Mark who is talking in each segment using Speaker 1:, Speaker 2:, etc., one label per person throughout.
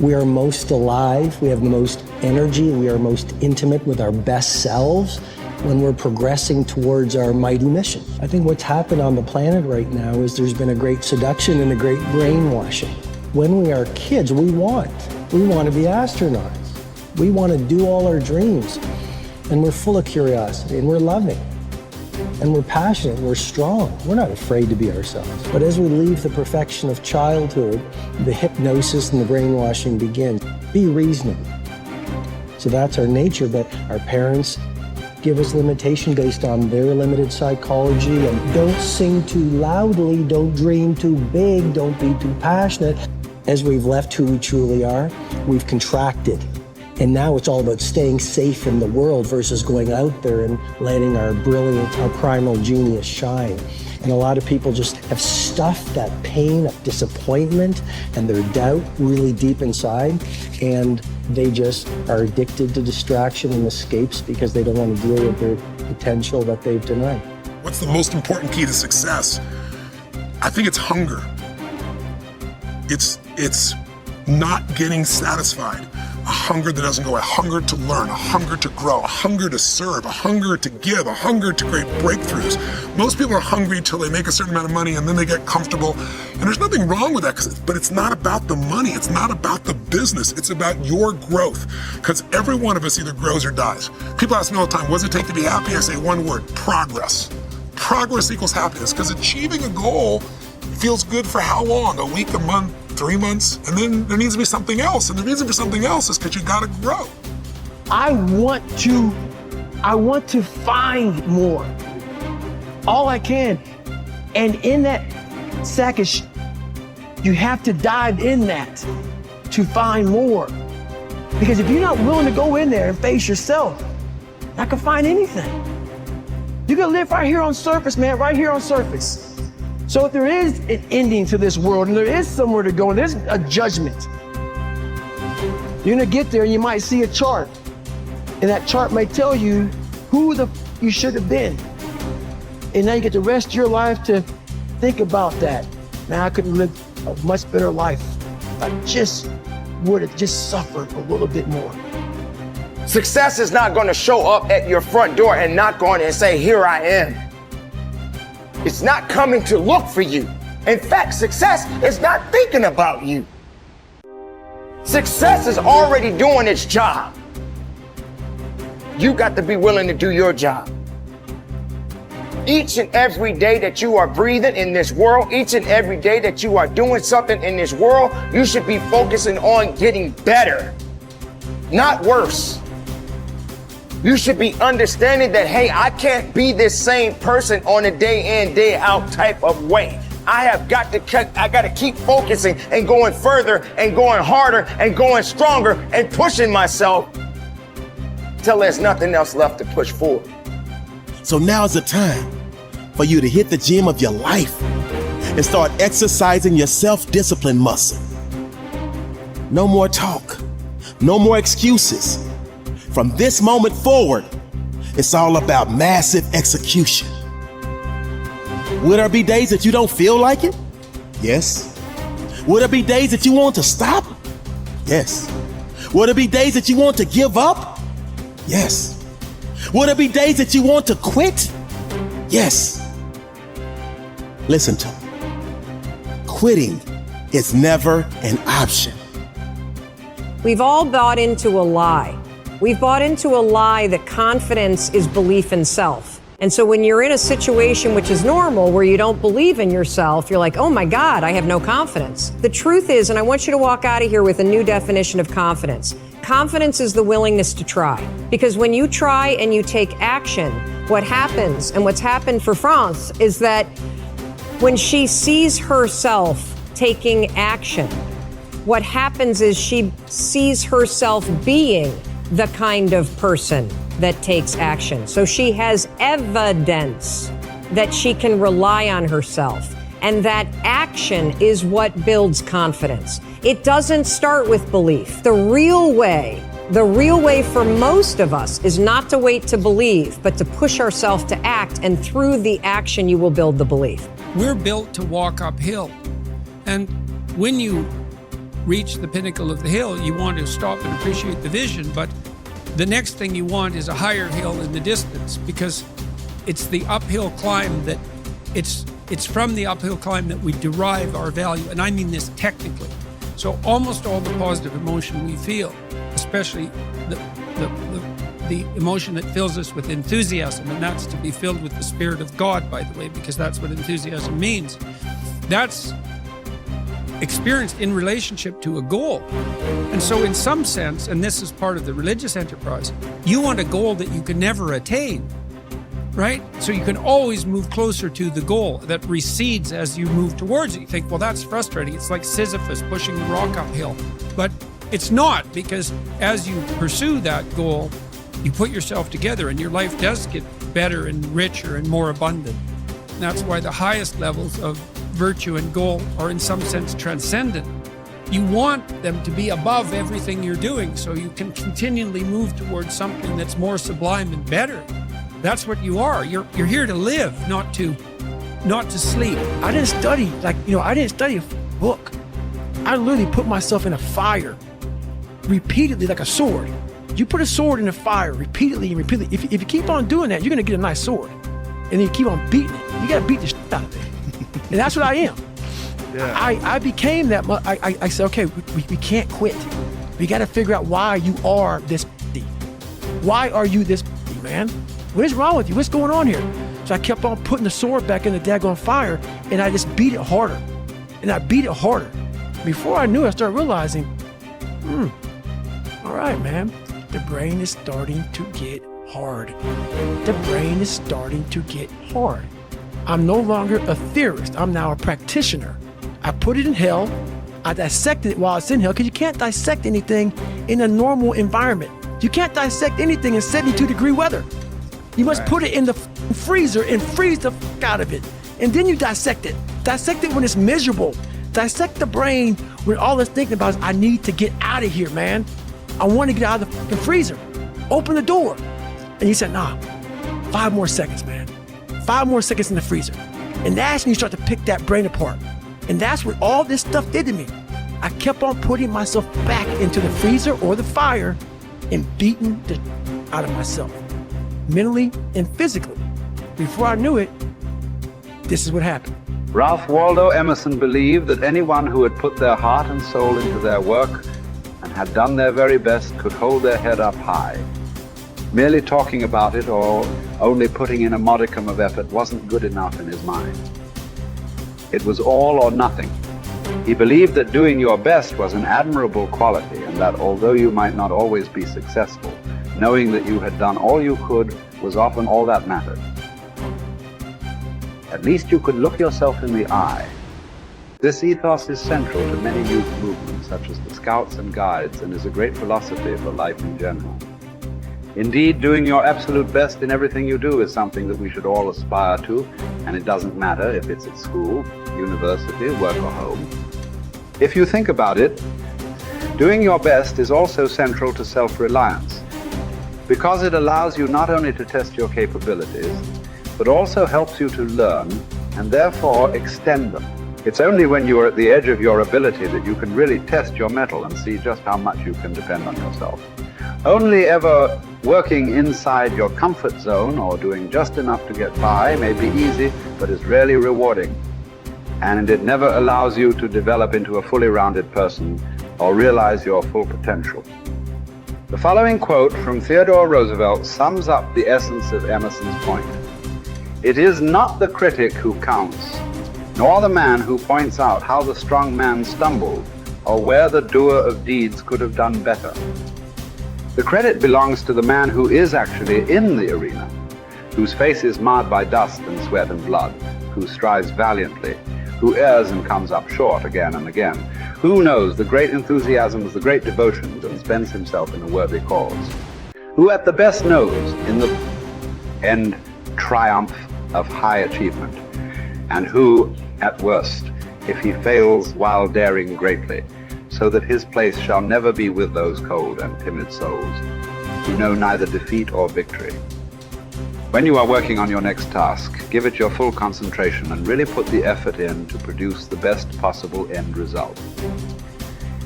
Speaker 1: We are most alive, we have the most energy, we are most intimate with our best selves when we're progressing towards our mighty mission. I think what's happened on the planet right now is there's been a great seduction and a great brainwashing. When we are kids, we want to be astronauts. We want to do all our dreams. And we're full of curiosity, and we're loving, and we're passionate, and we're strong. We're not afraid to be ourselves. But as we leave the perfection of childhood, the hypnosis and the brainwashing begins. Be reasonable. So that's our nature, but our parents give us limitation based on their limited psychology. And don't sing too loudly, don't dream too big, don't be too passionate. As we've left who we truly are, we've contracted. And now it's all about staying safe in the world versus going out there and letting our brilliant, our primal genius shine. And a lot of people just have stuffed that pain of disappointment and their doubt really deep inside, and they just are addicted to distraction and escapes because they don't want to deal with their potential that they've denied.
Speaker 2: What's the most important key to success? I think it's hunger. It's not getting satisfied. A hunger that doesn't go, a hunger to learn, a hunger to grow, a hunger to serve, a hunger to give, a hunger to create breakthroughs. Most people are hungry till they make a certain amount of money and then they get comfortable. And there's nothing wrong with that, but it's not about the money. It's not about the business. It's about your growth. Because every one of us either grows or dies. People ask me all the time, what does it take to be happy? I say one word, progress. Progress equals happiness, because achieving a goal feels good for how long? A week, a month, 3 months, and then there needs to be something else. And the reason for something else is because you gotta grow.
Speaker 3: I want to find more, all I can. And in that sack of you have to dive in that to find more. Because if you're not willing to go in there and face yourself, I can find anything. You can live right here on surface, man, right here on surface. So if there is an ending to this world and there is somewhere to go and there's a judgment, you're gonna get there and you might see a chart. And that chart may tell you who you should have been. And now you get the rest of your life to think about that. Now I could live a much better life if I just would have just suffered a little bit more.
Speaker 4: Success is not gonna show up at your front door and knock on it and say, here I am. It's not coming to look for you. In fact, success is not thinking about you. Success is already doing its job. You got to be willing to do your job. Each and every day that you are breathing in this world, each and every day that you are doing something in this world, you should be focusing on getting better, not worse. You should be understanding that, hey, I can't be this same person on a day in, day out type of way. I got to keep focusing and going further and going harder and going stronger and pushing myself till there's nothing else left to push forward.
Speaker 5: So now's the time for you to hit the gym of your life and start exercising your self-discipline muscle. No more talk, no more excuses. From this moment forward, it's all about massive execution. Will there be days that you don't feel like it? Yes. Will there be days that you want to stop? Yes. Will there be days that you want to give up? Yes. Will there be days that you want to quit? Yes. Listen to me. Quitting is never an option.
Speaker 6: We've all bought into a lie. We've bought into a lie that confidence is belief in self. And so when you're in a situation which is normal, where you don't believe in yourself, you're like, oh my God, I have no confidence. The truth is, and I want you to walk out of here with a new definition of confidence. Confidence is the willingness to try. Because when you try and you take action, what happens, and what's happened for France, is that when she sees herself taking action, what happens is she sees herself being the kind of person that takes action. So she has evidence that she can rely on herself. And that action is what builds confidence. It doesn't start with belief. The real way for most of us is not to wait to believe, but to push ourselves to act. And through the action, you will build the belief.
Speaker 7: We're built to walk uphill. And when you reach the pinnacle of the hill, you want to stop and appreciate the vision, but the next thing you want is a higher hill in the distance, because it's the uphill climb that it's from the uphill climb that we derive our value, and I mean this technically. So almost all the positive emotion we feel, especially the emotion that fills us with enthusiasm, and that's to be filled with the Spirit of God, by the way, because that's what enthusiasm means. That's experienced in relationship to a goal. And so in some sense, and this is part of the religious enterprise, you want a goal that you can never attain, right? So you can always move closer to the goal that recedes as you move towards it. You think, well, that's frustrating. It's like Sisyphus pushing the rock uphill. But it's not, because as you pursue that goal, you put yourself together and your life does get better and richer and more abundant. And that's why the highest levels of virtue and goal are in some sense transcendent. You want them to be above everything you're doing so you can continually move towards something that's more sublime and better. That's what you are. You're here to live, not to sleep.
Speaker 3: I didn't study, I didn't study a book. I literally put myself in a fire repeatedly like a sword. You put a sword in the fire repeatedly and repeatedly. If you keep on doing that, you're going to get a nice sword. And then you keep on beating it. You got to beat the shit out of it. And that's what I am. Yeah. I became that. I said, okay, we can't quit. We got to figure out why you are this. Why are you this, man? What is wrong with you? What's going on here? So I kept on putting the sword back in the daggone fire, and I just beat it harder. And I beat it harder. Before I knew it, I started realizing, all right, man, the brain is starting to get hard. The brain is starting to get hard. I'm no longer a theorist. I'm now a practitioner. I put it in hell. I dissected it while it's in hell, because you can't dissect anything in a normal environment. You can't dissect anything in 72-degree weather. You must put it in the freezer and freeze the fuck out of it. And then you dissect it. Dissect it when it's miserable. Dissect the brain when all it's thinking about is, I need to get out of here, man. I want to get out of the fucking freezer. Open the door. And he said, nah, 5 more seconds, man. 5 more seconds in the freezer. And that's when you start to pick that brain apart. And that's what all this stuff did to me. I kept on putting myself back into the freezer or the fire and beating the out of myself, mentally and physically. Before I knew it, this is what happened.
Speaker 8: Ralph Waldo Emerson believed that anyone who had put their heart and soul into their work and had done their very best could hold their head up high. Merely talking about it or only putting in a modicum of effort wasn't good enough in his mind. It was all or nothing. He believed that doing your best was an admirable quality, and that although you might not always be successful, knowing that you had done all you could was often all that mattered. At least you could look yourself in the eye. This ethos is central to many youth movements, such as the Scouts and Guides, and is a great philosophy for life in general. Indeed, doing your absolute best in everything you do is something that we should all aspire to, and it doesn't matter if it's at school, university, work, or home. If you think about it, doing your best is also central to self-reliance, because it allows you not only to test your capabilities, but also helps you to learn and therefore extend them. It's only when you are at the edge of your ability that you can really test your mettle and see just how much you can depend on yourself. Only ever working inside your comfort zone or doing just enough to get by may be easy, but is rarely rewarding. And it never allows you to develop into a fully rounded person or realize your full potential. The following quote from Theodore Roosevelt sums up the essence of Emerson's point. It is not the critic who counts, nor the man who points out how the strong man stumbled or where the doer of deeds could have done better. The credit belongs to the man who is actually in the arena, whose face is marred by dust and sweat and blood, who strives valiantly, who errs and comes up short again and again, who knows the great enthusiasms, the great devotions, and spends himself in a worthy cause, who at the best knows in the end triumph of high achievement, and who, at worst, if he fails while daring greatly, so that his place shall never be with those cold and timid souls who know neither defeat or victory. When you are working on your next task, give it your full concentration and really put the effort in to produce the best possible end result.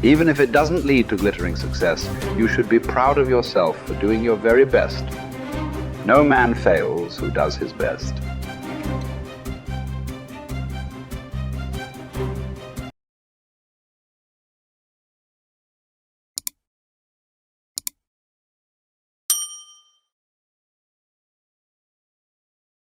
Speaker 8: Even if it doesn't lead to glittering success, you should be proud of yourself for doing your very best. No man fails who does his best.